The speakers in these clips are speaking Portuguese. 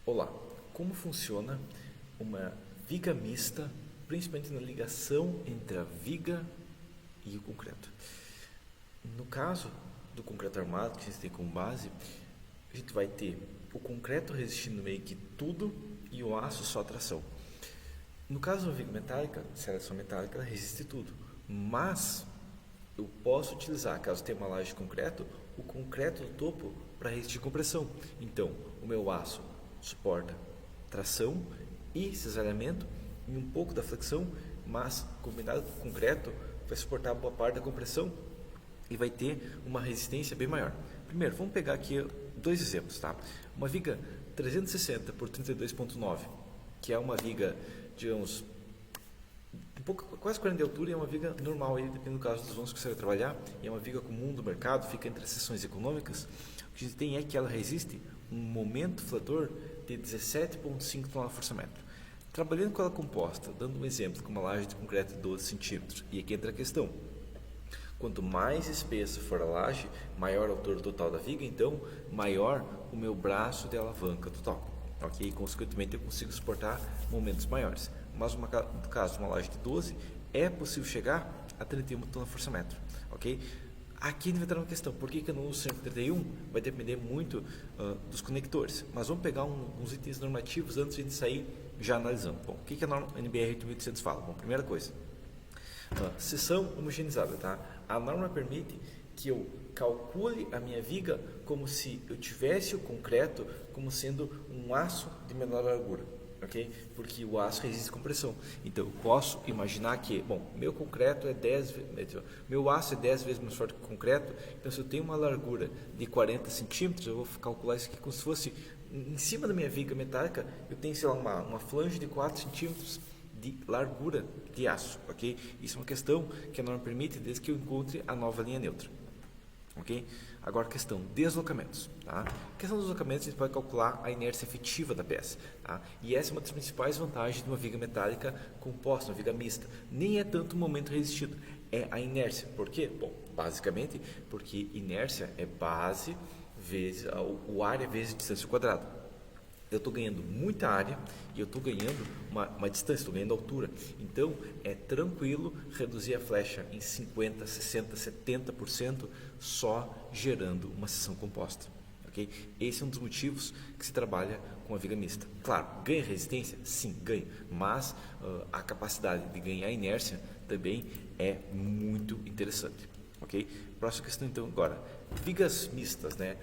Olá, como funciona uma viga mista, principalmente na ligação entre a viga e o concreto? No caso do concreto armado, que a gente tem como base, a gente vai ter o concreto resistindo meio que tudo e o aço só a tração. No caso da viga metálica, se ela é só metálica, ela resiste tudo. Mas eu posso utilizar, caso tenha uma laje de concreto, o concreto do topo para resistir compressão. Então, o meu aço suporta tração e cisalhamento e um pouco da flexão, mas combinado com o concreto vai suportar boa parte da compressão e vai ter uma resistência bem maior. Primeiro, vamos pegar aqui dois exemplos, tá? Uma viga 360 por 32,9, que é uma viga, digamos, quase 40 de altura, e é uma viga normal, aí, dependendo do caso dos vãos que você vai trabalhar, e é uma viga comum do mercado, fica entre as seções econômicas. O que a gente tem é que ela resiste um momento fletor de 17,5 toneladas-força-metro. Trabalhando com ela composta, dando um exemplo com uma laje de concreto de 12 centímetros, e aqui entra a questão: quanto mais espessa for a laje, maior a altura total da viga, então maior o meu braço de alavanca total. Ok? E consequentemente eu consigo suportar momentos maiores. Mas no caso de uma laje de 12, é possível chegar a 31 toneladas-força-metro. Ok? Aqui vai entrar uma questão: por que eu não uso 131? Vai depender muito dos conectores. Mas vamos pegar uns itens normativos antes de a gente sair já analisando. Bom, o que a norma NBR 8800 fala? Bom, primeira coisa, seção homogeneizada, tá? A norma permite que eu calcule a minha viga como se eu tivesse o concreto como sendo um aço de menor largura, ok? Porque o aço resiste compressão. Então eu posso imaginar que, bom, meu concreto é 10 meu aço é 10 vezes mais forte que o concreto. Então se eu tenho uma largura de 40 centímetros, eu vou calcular isso aqui como se fosse em cima da minha viga metálica. Eu tenho, sei lá, uma flange de 4 centímetros de largura de aço, ok? Isso é uma questão que a norma permite desde que eu encontre a nova linha neutra, ok? Agora, questão deslocamentos, tá? Questão dos deslocamentos, a gente pode calcular a inércia efetiva da peça, tá? E essa é uma das principais vantagens de uma viga metálica composta, uma viga mista. Nem é tanto o momento resistido, é a inércia. Por quê? Bom, basicamente porque inércia é base vezes o área vezes distância ao quadrado. Eu estou ganhando muita área e eu estou ganhando uma distância, estou ganhando altura. Então, é tranquilo reduzir a flecha em 50%, 60%, 70% só gerando uma seção composta. Okay? Esse é um dos motivos que se trabalha com a viga mista. Claro, ganha resistência? Sim, ganha. Mas a capacidade de ganhar inércia também é muito interessante. Ok? Próxima questão então agora, vigas mistas, né?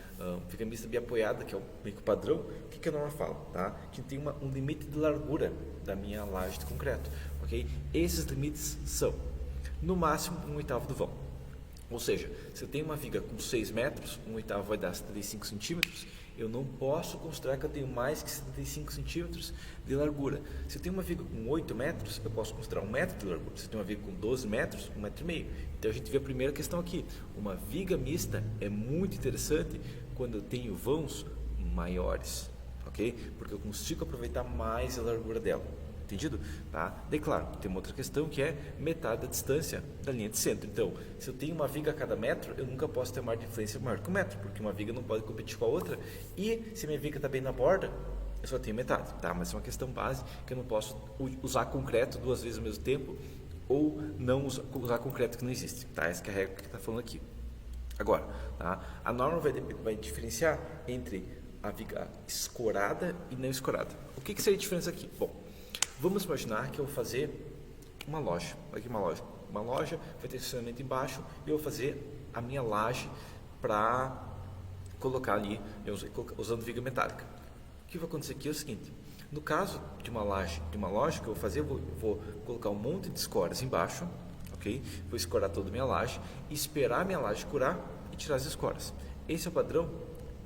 Viga mista biapoiada, que é o meio que o padrão. O que a norma fala? Tá? Que tem um limite de largura da minha laje de concreto, ok? Esses limites são, no máximo, 1/8 do vão. Ou seja, se eu tenho uma viga com 6 metros, 1/8 vai dar 75 centímetros, eu não posso considerar que eu tenho mais que 75 centímetros de largura. Se eu tenho uma viga com 8 metros, eu posso considerar 1 metro de largura. Se eu tenho uma viga com 12 metros, 1,5 metro. Então a gente vê a primeira questão aqui. Uma viga mista é muito interessante quando eu tenho vãos maiores, ok? Porque eu consigo aproveitar mais a largura dela. Entendido? Tá? Daí, claro, tem uma outra questão que é metade da distância da linha de centro. Então, se eu tenho uma viga a cada metro, eu nunca posso ter uma área de influência maior que 1 metro, porque uma viga não pode competir com a outra. E se minha viga está bem na borda, eu só tenho metade. Tá? Mas é uma questão base que eu não posso usar concreto 2 vezes ao mesmo tempo ou não usar concreto que não existe. Tá? Essa que é a regra que está falando aqui. Agora, tá? A norma vai diferenciar entre a viga escorada e não escorada. O que seria a diferença aqui? Bom, vamos imaginar que eu vou fazer uma loja. Aqui uma loja. Uma loja vai ter estacionamento embaixo e eu vou fazer a minha laje para colocar ali, usando viga metálica. O que vai acontecer aqui é o seguinte: no caso de uma laje, de uma loja que eu vou fazer, eu vou colocar um monte de escoras embaixo, ok? Vou escorar toda a minha laje, esperar a minha laje curar e tirar as escoras. Esse é o padrão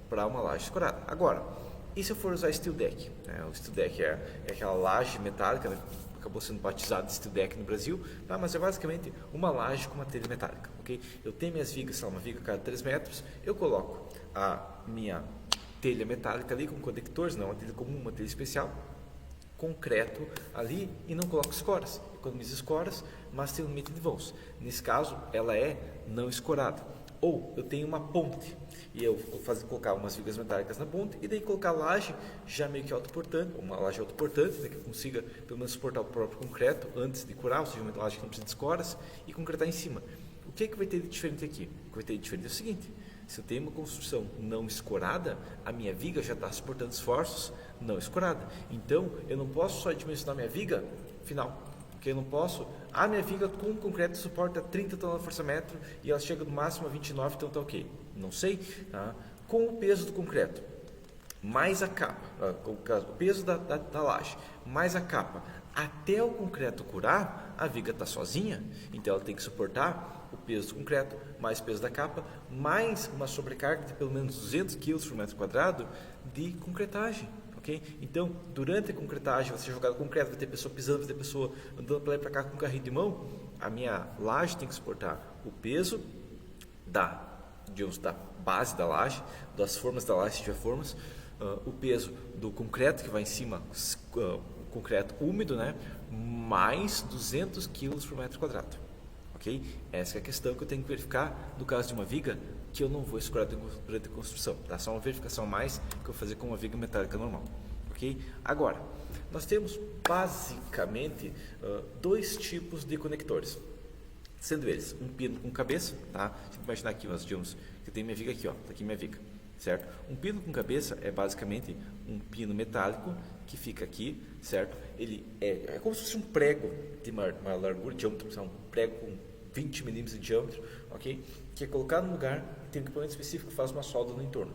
para uma laje escorada. Agora, e se eu for usar steel deck? O steel deck é aquela laje metálica, né? Acabou sendo batizado de steel deck no Brasil, tá? Mas é basicamente uma laje com uma telha metálica, ok? Eu tenho minhas vigas, uma viga a cada 3 metros, eu coloco a minha telha metálica ali com conectores, não uma telha comum, uma telha especial, concreto ali e não coloco escoras. Economizo escoras, mas tem um limite de vãos. Nesse caso, ela é não escorada. Ou eu tenho uma ponte e eu vou colocar umas vigas metálicas na ponte e daí colocar laje já meio que autoportante, uma laje autoportante, né, que consiga pelo menos suportar o próprio concreto antes de curar, ou seja, uma laje que não precisa de escoras, e concretar em cima. O que vai ter de diferente aqui? O que vai ter de diferente é o seguinte: se eu tenho uma construção não escorada, a minha viga já está suportando esforços não escorada. Então, eu não posso só dimensionar minha viga final. Porque eu não posso... A minha viga com concreto suporta 30 toneladas por força-metro e ela chega no máximo a 29, então está ok. Não sei. Tá? Com o peso do concreto, mais a capa, o peso da laje, mais a capa, até o concreto curar, a viga está sozinha, então ela tem que suportar o peso do concreto, mais peso da capa, mais uma sobrecarga de pelo menos 200 kg por metro quadrado de concretagem. Okay? Então, durante a concretagem, você jogar concreto, vai ter pessoa pisando, vai ter pessoa andando para lá e para cá com um carrinho de mão, a minha laje tem que suportar o peso da base da laje, das formas da laje, se tiver formas, o peso do concreto que vai em cima, concreto úmido, né? Mais 200 kg por metro quadrado. Okay? Essa é a questão que eu tenho que verificar no caso de uma viga que eu não vou escurar durante a construção. Tá? Só uma verificação a mais que eu vou fazer com uma viga metálica normal. Okay? Agora, nós temos basicamente dois tipos de conectores. Sendo eles um pino com cabeça, tá? Você pode imaginar aqui, nós digamos que eu tenho minha viga aqui, ó, tá aqui minha viga, certo? Um pino com cabeça é basicamente um pino metálico que fica aqui, certo? Ele é como se fosse um prego de uma largura, diâmetro, um prego com 20 milímetros de diâmetro, ok? Que é colocado no lugar, tem um equipamento específico que faz uma solda no entorno.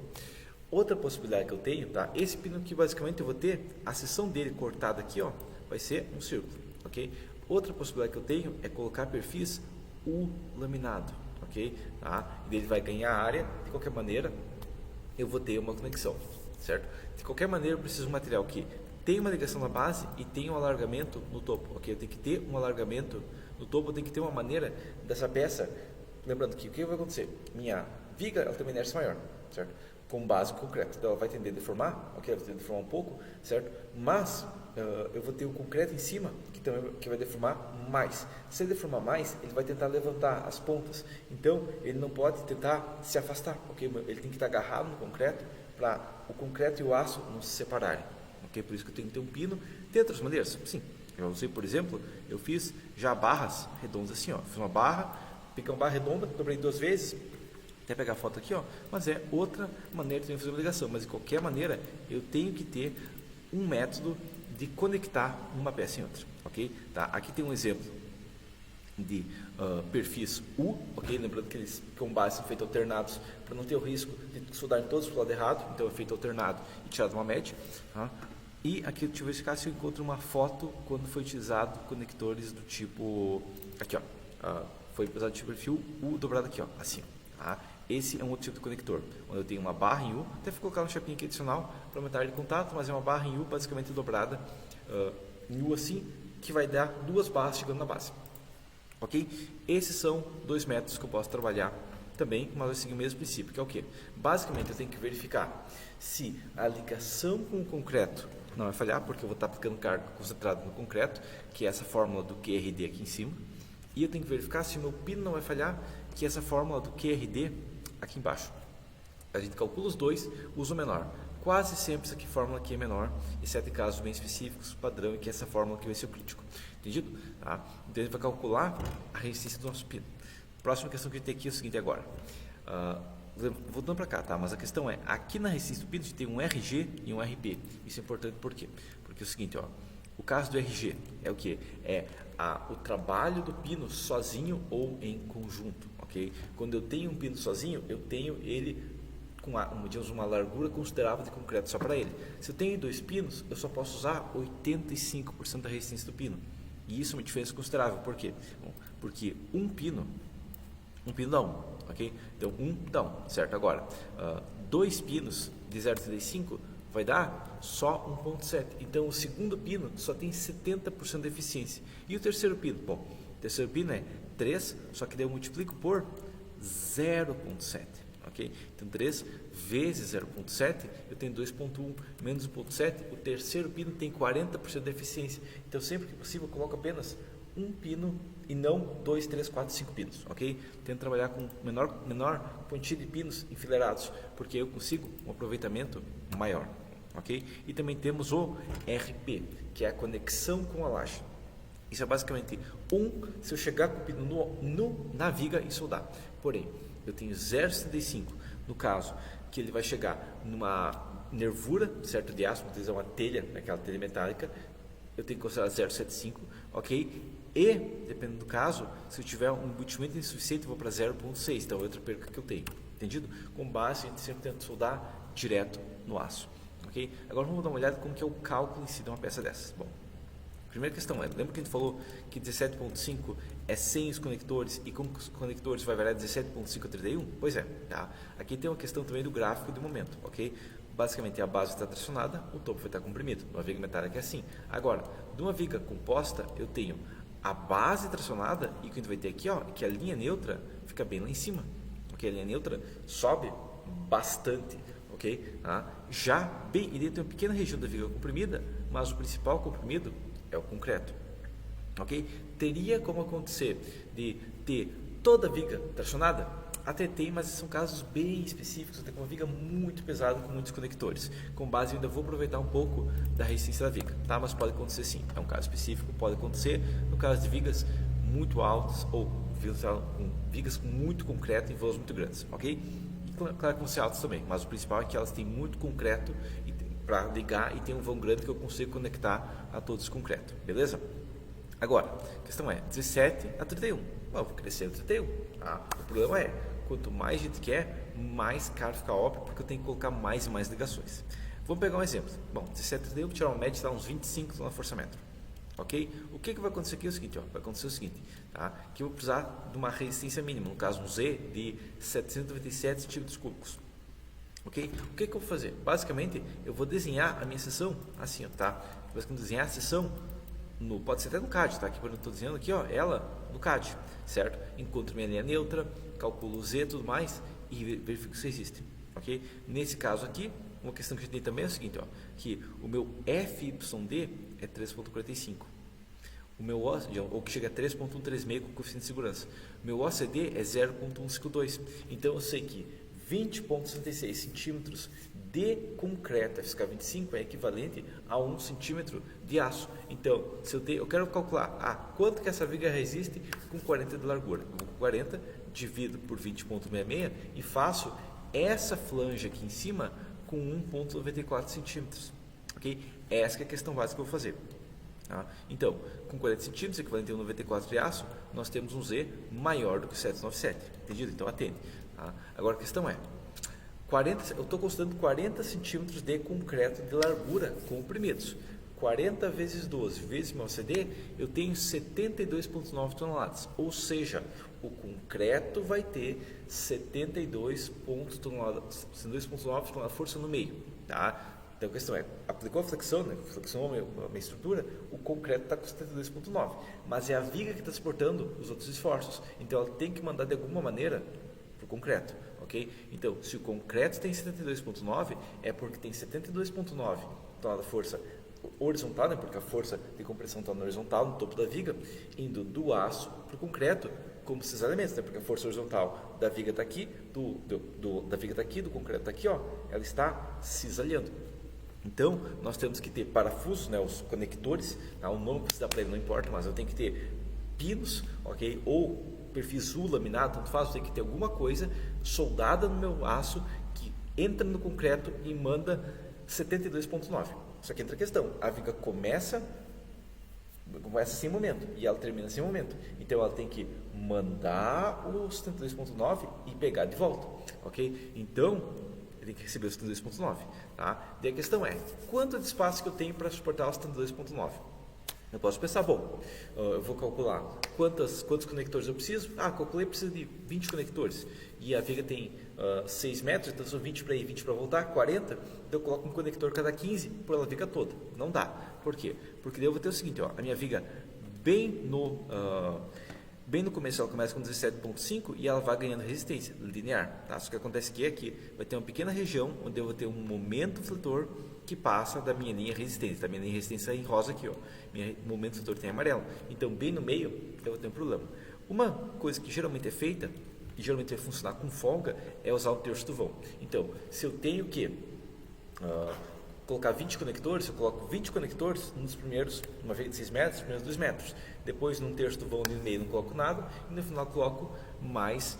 Outra possibilidade que eu tenho, tá? Esse pino aqui, basicamente, eu vou ter a seção dele cortada aqui, ó, vai ser um círculo, ok? Outra possibilidade que eu tenho é colocar perfis laminado, ok? Tá? E ele vai ganhar área, de qualquer maneira, eu vou ter uma conexão, certo? De qualquer maneira, eu preciso de um material que tem uma ligação na base e tem um alargamento no topo, ok? Eu tenho que ter um alargamento no topo, eu tenho que ter uma maneira dessa peça, lembrando que o que vai acontecer? Minha viga, ela tem uma inércia maior, certo? Com base concreto, então ela vai tender a deformar, ok? Ela vai tender a deformar um pouco, certo? Mas eu vou ter o concreto em cima que vai deformar mais. Se ele deformar mais, ele vai tentar levantar as pontas. Então, ele não pode tentar se afastar, ok? Ele tem que estar agarrado no concreto para o concreto e o aço não se separarem, ok? Por isso que eu tenho que ter um pino. Tem outras maneiras? Sim. Eu usei, por exemplo, eu fiz já barras redondas assim, ó. Fiz uma barra, peguei uma barra redonda, dobrei 2 vezes, até pegar a foto aqui, ó. Mas é outra maneira de fazer uma ligação. Mas de qualquer maneira, eu tenho que ter um método de conectar uma peça em outra, ok? Tá? Aqui tem um exemplo de perfis U, ok? Lembrando que eles com base são feitos alternados para não ter o risco de soldarem todos para o lado errado, então é feito alternado e tirado uma média. Tá? E aqui deixa eu verificar se eu encontro uma foto quando foi utilizado conectores do tipo, aqui ó, foi usado o tipo perfil U dobrado aqui ó, assim, tá? Esse é um outro tipo de conector, onde eu tenho uma barra em U, até vou colocar um chapinho aqui adicional para aumentar de contato, mas é uma barra em U basicamente dobrada em U assim, que vai dar 2 barras chegando na base. Ok? Esses são 2 métodos que eu posso trabalhar também, mas vai seguir o mesmo princípio, que é o quê? Basicamente eu tenho que verificar se a ligação com o concreto não vai falhar, porque eu vou estar aplicando carga concentrada no concreto, que é essa fórmula do QRD aqui em cima, e eu tenho que verificar se o meu pino não vai falhar, que é essa fórmula do QRD aqui embaixo. A gente calcula os dois, usa o menor. Quase sempre essa aqui, fórmula aqui é menor, exceto em casos bem específicos, padrão, e que é essa fórmula aqui vai ser o crítico. Entendido? Tá? Então a gente vai calcular a resistência do nosso pino. Próxima questão que a gente tem aqui é o seguinte agora. Voltando para cá, tá? Mas a questão é, aqui na resistência do pino a gente tem um RG e um RP. Isso é importante por quê? Porque é o seguinte, ó, o caso do RG é o que? É o trabalho do pino sozinho ou em conjunto, ok? Quando eu tenho um pino sozinho, eu tenho ele com uma largura considerável de concreto só para ele. Se eu tenho 2 pinos, eu só posso usar 85% da resistência do pino. E isso é uma diferença considerável. Por quê? Bom, porque um pino dá 1, ok? Então, 1 dá 1, certo? Agora, 2 pinos de 0,35 vai dar só 1,7. Então, o segundo pino só tem 70% de eficiência. E o terceiro pino? Bom, o terceiro pino é 3, só que daí eu multiplico por 0,7. Okay? Então, 3 vezes 0,7, eu tenho 2,1 menos 1,7, o terceiro pino tem 40% de eficiência. Então, sempre que possível, eu coloco apenas um pino e não 2, 3, 4, 5 pinos, ok? Tento trabalhar com menor quantia de pinos enfileirados, porque eu consigo um aproveitamento maior, ok? E também temos o RP, que é a conexão com a laje. Isso é basicamente se eu chegar com o pino na viga e soldar. Porém, eu tenho 0,75, no caso, que ele vai chegar numa nervura, certo, de aço, vou utilizar uma telha, aquela telha metálica, eu tenho que considerar 0,75, ok? E, dependendo do caso, se eu tiver um embutimento insuficiente, eu vou para 0,6, então é outra perca que eu tenho, entendido? Com base, a gente sempre tenta soldar direto no aço, ok? Agora vamos dar uma olhada como que é o cálculo em si de uma peça dessas. Bom, primeira questão lembra que a gente falou que 17.5 é sem os conectores e com os conectores vai variar de 17.5 a 31? Pois é, tá? Aqui tem uma questão também do gráfico de momento, ok? Basicamente a base está tracionada, o topo vai estar comprimido. Uma viga metálica é assim. Agora, de uma viga composta, eu tenho a base tracionada e o que a gente vai ter aqui, ó, que a linha neutra fica bem lá em cima, ok? A linha neutra sobe bastante, ok? Já bem, ele tem uma pequena região da viga comprimida, mas o principal comprimido é o concreto, ok? Teria como acontecer de ter toda a viga tracionada? Até tem, mas são casos bem específicos, até com uma viga muito pesada com muitos conectores. Com base, eu ainda vou aproveitar um pouco da resistência da viga, tá? Mas pode acontecer sim, é um caso específico, pode acontecer no caso de vigas muito altas ou vigas com muito concreto em voos muito grandes, ok? E claro que vão ser altas também, mas o principal é que elas têm muito concreto para ligar e tem um vão grande que eu consigo conectar a todos os concreto, beleza? Agora, a questão é 17 a 31. Bom, vou crescer a 31. Tá? O problema é, quanto mais gente quer, mais caro fica a obra, porque eu tenho que colocar mais e mais ligações. Vamos pegar um exemplo. Bom, 17 a 31, eu vou tirar uma média, dá uns 25 na força-metro. Ok? O que vai acontecer aqui é o seguinte, ó, vai acontecer o seguinte, tá? Que eu vou precisar de uma resistência mínima, no caso um Z de 797 centímetros cúbicos. Ok? O que eu vou fazer? Basicamente, eu vou desenhar a minha seção assim, ó, tá? Basicamente, desenhar a seção pode ser até no CAD, tá? Aqui eu estou desenhando aqui, ó, ela no CAD, certo? Encontro minha linha neutra, calculo o Z e tudo mais e verifico se existe, ok? Nesse caso aqui, uma questão que a gente tem também é o seguinte, ó, que o meu FYD é 3.45, o meu ou que chega a 3.136 com coeficiente de segurança, o meu OCD é 0.152, então eu sei que 20,66 centímetros de concreto FSK25 é equivalente a 1 centímetro de aço. Então, se eu quero calcular quanto que essa viga resiste com 40 de largura. Eu vou com 40, divido por 20,66 e faço essa flange aqui em cima com 1,94 centímetros. Okay? Essa que é a questão básica que eu vou fazer. Tá? Então, com 40 centímetros, equivalente a 1,94 de aço, nós temos um Z maior do que 797. Entendido? Então, atende. Tá? Agora, a questão é, eu estou considerando 40 centímetros de concreto de largura comprimidos. 40 vezes 12 vezes meu CD, eu tenho 72,9 toneladas. Ou seja, o concreto vai ter 72,9 toneladas de força no meio. Tá? Então a questão é, aplicou a flexão, né? Flexionou a minha estrutura, o concreto está com 72,9. Mas é a viga que está suportando os outros esforços. Então ela tem que mandar de alguma maneira para o concreto. Okay? Então, se o concreto tem 72,9, é porque tem 72,9 toneladas de força horizontal, né? Porque a força de compressão está na horizontal, no topo da viga, indo do aço para o concreto, como esses elementos, né? Porque a força horizontal da viga está aqui, da viga está aqui, do concreto está aqui, ó, ela está cisalhando. Então, nós temos que ter parafusos, né? Os conectores, tá? O nome que se dá para ele não importa, mas eu tenho que ter pinos, ok? Ou perfil sul, laminado, tanto faz, tem que ter alguma coisa soldada no meu aço que entra no concreto e manda 72,9. Só que entra a questão, a viga começa sem momento e ela termina sem momento. Então ela tem que mandar o 72,9 e pegar de volta, ok? Então ele tem que receber o 72,9, tá? Daí a questão é, quanto de espaço que eu tenho para suportar o 72,9? Eu posso pensar, bom, eu vou calcular quantos conectores eu preciso. Calculei, preciso de 20 conectores. E a viga tem 6 metros, então são 20 para ir, 20 para voltar, 40. Então eu coloco um conector cada 15 por ela viga toda. Não dá. Por quê? Porque daí eu vou ter o seguinte, ó, a minha viga bem Bem no começo ela começa com 17.5 e ela vai ganhando resistência linear, tá? Só que acontece aqui vai ter uma pequena região onde eu vou ter um momento fletor que passa da minha linha resistência. Da minha linha resistência em rosa aqui, ó. Minha momento fletor tem amarelo. Então, bem no meio, eu vou ter um problema. Uma coisa que geralmente é feita, e geralmente vai funcionar com folga, é usar o terço do vão. Então, se eu tenho que colocar 20 conectores, eu coloco 20 conectores nos primeiros, uma vez de 6 metros, nos primeiros 2 metros. Depois, num terço do vão no meio, não coloco nada. E no final, coloco mais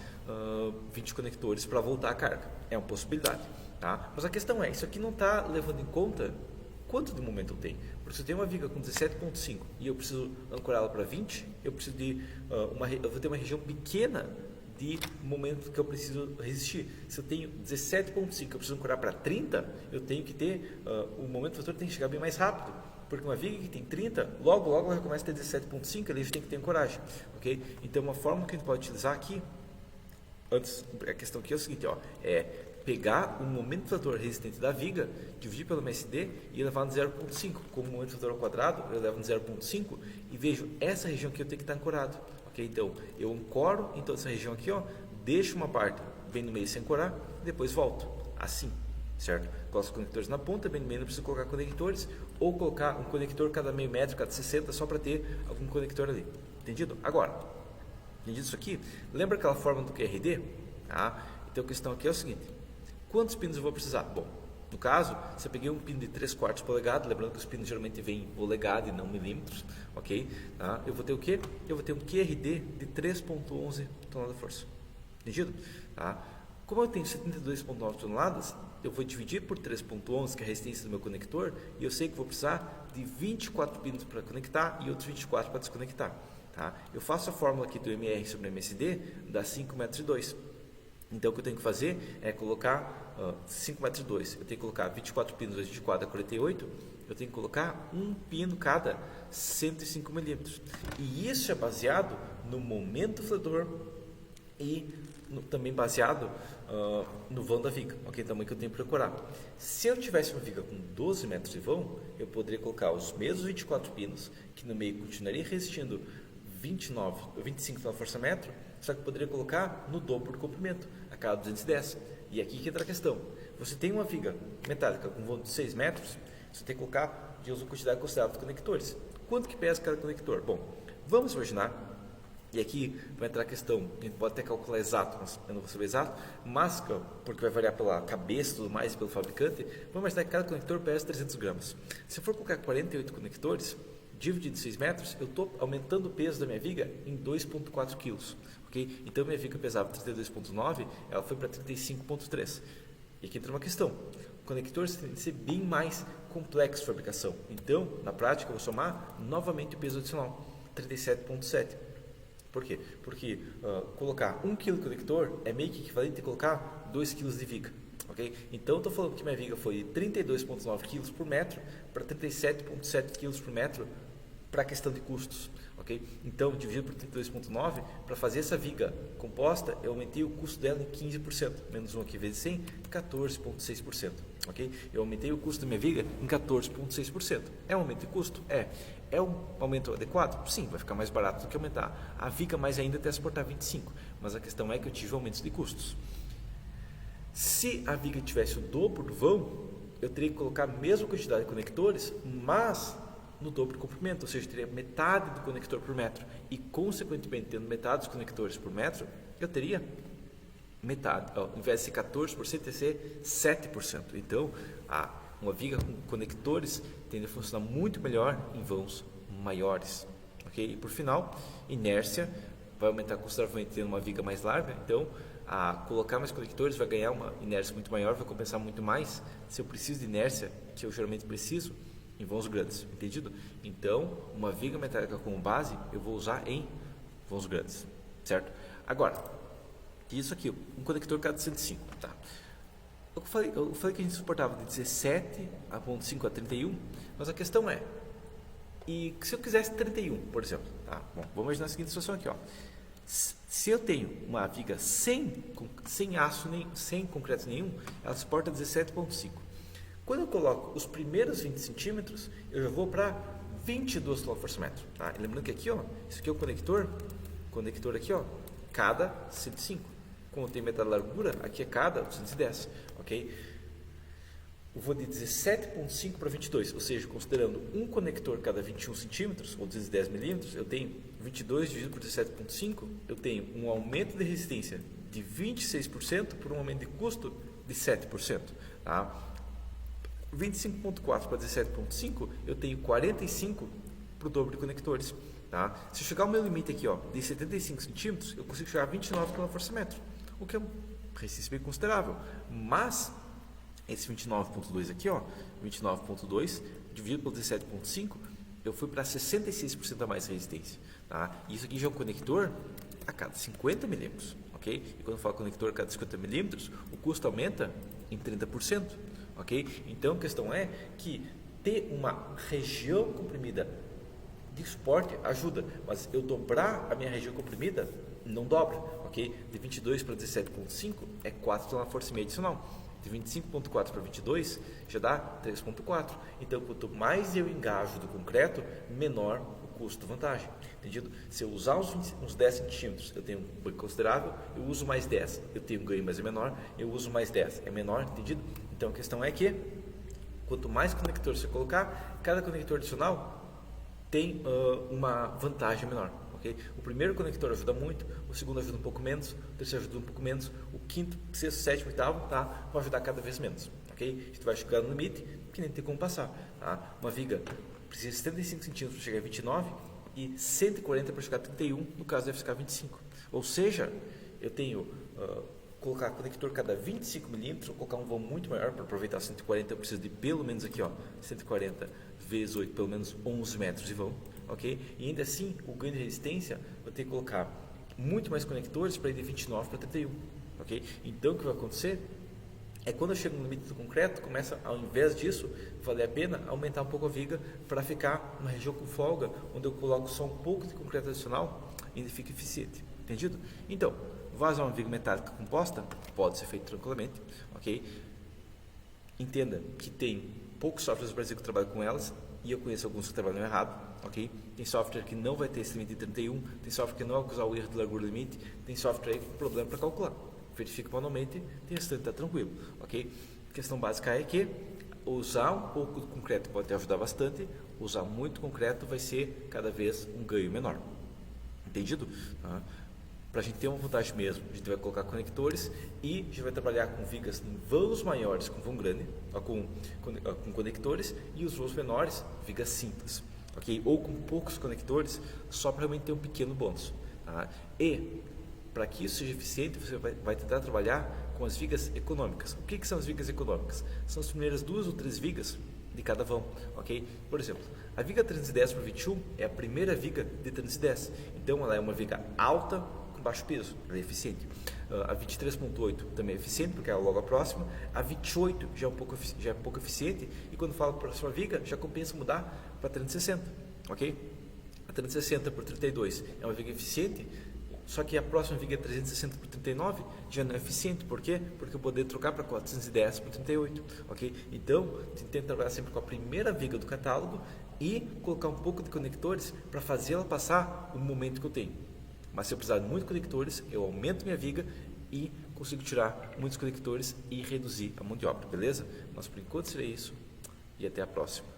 20 conectores para voltar a carga. É uma possibilidade. Tá? Mas a questão é, isso aqui não está levando em conta quanto de momento eu tenho. Porque se eu tenho uma viga com 17.5 e eu preciso ancorá-la para 20, eu preciso de eu vou ter uma região pequena de momento que eu preciso resistir. Se eu tenho 17.5 eu preciso ancorar para 30, eu tenho que ter o momento fletor tem que chegar bem mais rápido. Porque uma viga que tem 30, logo ela começa a ter 17.5, ali a gente tem que ter ancoragem. Okay? Então, uma forma que a gente pode utilizar aqui, antes, a questão aqui é o seguinte, ó, é pegar o momento fletor resistente da viga, dividir pelo MSD e levar no 0.5. Como o momento fletor ao quadrado, eu levo no 0.5 e vejo essa região aqui eu tenho que estar ancorado. Okay? Então, eu ancoro em toda essa região aqui, ó, deixo uma parte bem no meio sem ancorar e depois volto. Assim, certo? Coloco os conectores na ponta, bem no meio não preciso colocar conectores, ou colocar um conector cada meio metro, cada 60, só para ter algum conector ali. Entendido? Agora, entendido isso aqui? Lembra aquela forma do QRD? Ah, então a questão aqui é o seguinte: quantos pinos eu vou precisar? Bom, no caso, se eu peguei um pino de 3/4 polegada, lembrando que os pinos geralmente vêm em polegada e não milímetros, ok? Tá? Eu vou ter o quê? Eu vou ter um QRD de 3.11 toneladas de força. Entendido? Tá? Como eu tenho 72.9 toneladas, eu vou dividir por 3.11, que é a resistência do meu conector, e eu sei que vou precisar de 24 pinos para conectar e outros 24 para desconectar. Tá? Eu faço a fórmula aqui do MR sobre MSD, dá 5,2 metros. Então, o que eu tenho que fazer é colocar 5,2 metros. Eu tenho que colocar 24 pinos vezes 24 dá 48. Eu tenho que colocar um pino cada 105 milímetros. E isso é baseado no momento fletor e também baseado no vão da viga, ok? O tamanho que eu tenho que procurar. Se eu tivesse uma viga com 12 metros de vão, eu poderia colocar os mesmos 24 pinos, que no meio continuaria resistindo 25 na força metro, só que eu poderia colocar no dobro do comprimento, a cada 210. E aqui que entra a questão. Você tem uma viga metálica com vão de 6 metros, você tem que colocar de uso quantidade considerável de conectores. Quanto que pesa cada conector? Bom, vamos imaginar. E aqui vai entrar a questão, a gente pode até calcular exato, mas eu não vou saber exato, mas porque vai variar pela cabeça e tudo mais, pelo fabricante, vamos imaginar que cada conector pesa 300 gramas. Se eu for colocar 48 conectores, dividido em 6 metros, eu estou aumentando o peso da minha viga em 2,4 kg. Okay? Então, minha viga pesava 32,9, ela foi para 35,3. E aqui entra uma questão. Conectores têm que ser bem mais complexos de fabricação. Então, na prática, eu vou somar novamente o peso adicional, 37,7. Por quê? Porque colocar 1 kg de conector é meio que equivalente a colocar 2 kg de viga. Okay? Então, estou falando que minha viga foi de 32,9 kg por metro para 37,7 kg por metro para a questão de custos. Okay? Então, dividido por 32,9, para fazer essa viga composta, eu aumentei o custo dela em 15%. Menos 1 aqui vezes 100, 14,6%. Okay? Eu aumentei o custo da minha viga em 14,6%. É um aumento de custo? É. É um aumento adequado? Sim, vai ficar mais barato do que aumentar a viga, mais ainda até suportar 25. Mas a questão é que eu tive aumentos de custos. Se a viga tivesse o dobro do vão, eu teria que colocar a mesma quantidade de conectores, mas no dobro do comprimento, ou seja, teria metade do conector por metro. E, consequentemente, tendo metade dos conectores por metro, eu teria metade. Ao invés de ser 14%, ia ser 7%. Então, uma viga com conectores tende a funcionar muito melhor em vãos maiores. Okay? E, por final, inércia vai aumentar consideravelmente tendo uma viga mais larga. Então, colocar mais conectores vai ganhar uma inércia muito maior, vai compensar muito mais se eu preciso de inércia, que eu geralmente preciso, em vãos grandes, entendido? Então, uma viga metálica como base, eu vou usar em vãos grandes, certo? Agora, isso aqui, um conector cada 105, tá? Eu falei que a gente suportava de 17,5 a 31, mas a questão é, e se eu quisesse 31, por exemplo, tá? Bom, vamos imaginar a seguinte situação aqui, ó. Se eu tenho uma viga sem aço, sem concreto nenhum, ela suporta 17,5. Quando eu coloco os primeiros 20 centímetros, eu já vou para 22 kgfm. Tá? E lembrando que aqui, ó, isso aqui é o conector conector aqui, ó, cada 105. Como tem metade da largura, aqui é cada 210, ok? Eu vou de 17,5 para 22, ou seja, considerando um conector cada 21 centímetros, ou 210 milímetros, eu tenho 22 dividido por 17,5, eu tenho um aumento de resistência de 26% por um aumento de custo de 7%. Tá? 25,4 para 17,5, eu tenho 45 para o dobro de conectores. Tá? Se eu chegar ao meu limite aqui, ó, de 75 centímetros, eu consigo chegar a 29 kgfm, o que é uma resistência bem considerável. Mas esse 29,2 aqui, ó, 29,2 dividido por 17,5, eu fui para 66% a mais resistência. Tá? Isso aqui já é um conector a cada 50 milímetros. Okay? E quando eu falo conector a cada 50 milímetros, o custo aumenta em 30%. Okay? Então a questão é que ter uma região comprimida de suporte ajuda, mas eu dobrar a minha região comprimida não dobra. Okay? De 22 para 17,5 é 4 kgfm adicional. De 25,4 para 22 já dá 3,4. Então, quanto mais eu engajo do concreto, menor o custo-vantagem. Entendido? Se eu usar uns 10 centímetros, eu tenho um ganho considerável. Eu uso mais 10, eu tenho um ganho, mas é menor. Eu uso mais 10, é menor. Entendido? Então, a questão é que quanto mais conectores você colocar, cada conector adicional tem uma vantagem menor. Okay? O primeiro conector ajuda muito, o segundo ajuda um pouco menos, o terceiro ajuda um pouco menos, o quinto, sexto, sétimo, oitavo, tá? Vai ajudar cada vez menos. Okay? A gente vai chegar no limite que nem tem como passar. Tá? Uma viga precisa de 75 centímetros para chegar a 29 e 140 para chegar a 31, no caso deve ficar 25. Ou seja, eu tenho colocar conector cada 25 milímetros, ou colocar um vão muito maior para aproveitar 140, eu preciso de pelo menos aqui, ó, 140 vezes 8, pelo menos 11 metros de vão. Okay? E ainda assim, o ganho de resistência, vou ter que colocar muito mais conectores para ir de 29 para 31. Okay? Então, o que vai acontecer é quando eu chego no limite do concreto, começa, ao invés disso, valer a pena aumentar um pouco a viga para ficar uma região com folga, onde eu coloco só um pouco de concreto adicional e ele fica eficiente. Entendido? Então, vazar uma viga metálica composta pode ser feito tranquilamente. Okay? Entenda que tem poucos softwares no Brasil que trabalham com elas, e eu conheço alguns que trabalham errado. Okay? Tem software que não vai ter esse limite de 31, tem software que não vai usar o erro de largura limite, tem software aí com problema para calcular. Verifica manualmente, tem restante está tranquilo. Okay? A questão básica é que usar um pouco de concreto pode te ajudar bastante, usar muito concreto vai ser cada vez um ganho menor. Entendido? Tá? Para a gente ter uma vantagem mesmo, a gente vai colocar conectores e a gente vai trabalhar com vigas em vãos maiores, com vão grande, com conectores, e os vãos menores, vigas simples. Okay? Ou com poucos conectores, só para realmente ter um pequeno bônus. Tá? E, para que isso seja eficiente, você vai tentar trabalhar com as vigas econômicas. O que são as vigas econômicas? São as primeiras 2 ou 3 vigas de cada vão. Okay? Por exemplo, a viga 310 por 21 é a primeira viga de 310. Então, ela é uma viga alta, com baixo peso, ela é eficiente. A 23.8 também é eficiente, porque é logo a próxima. A 28 já é um pouco eficiente, e quando falo para a próxima viga, já compensa mudar para 360. Ok? A 360 por 32 é uma viga eficiente, só que a próxima viga 360 por 39 já não é eficiente. Por quê? Porque eu poderia trocar para 410 por 38. Ok? Então, tenta trabalhar sempre com a primeira viga do catálogo e colocar um pouco de conectores para fazer ela passar o momento que eu tenho. Mas se eu precisar de muitos conectores, eu aumento minha viga e consigo tirar muitos conectores e reduzir a mão de obra, beleza? Mas por enquanto seria isso, e até a próxima.